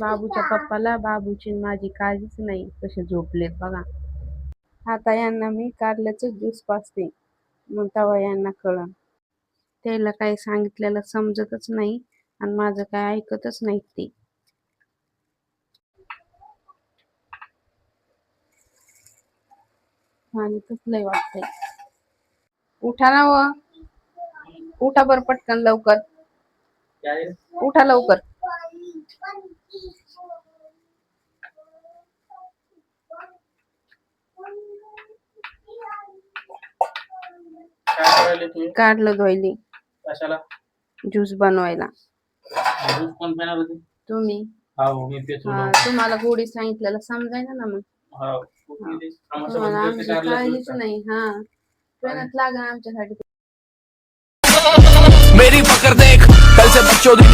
बाबूच्या पप्पाला बाबूची माझी काळजीच नाही, कसे झोपलेत बघा. आता यांना मी कारल्याचं ज्यूस पाजते, मग तेव्हा यांना कळन. त्याला काही सांगितलेलं समजतच नाही आणि माझं काय ऐकतच नाही ते. आणि तुटलंय वाटतंय. उठा ना व, उठा बर पटकन लवकर, उठा लवकर. काढलं धुवायली. कशाला? ज्यूस बनवायला. ज्यूस कोण पिणार होते? तुम्ही. हो मी पितो. तुम्हाला गोडी सांगितलेलं समजायला ना मग. तुम्हाला आमची काळजीच नाही. हा पेनच लागा आमच्यासाठी. मेरी पकड़ देख कल से बच्चों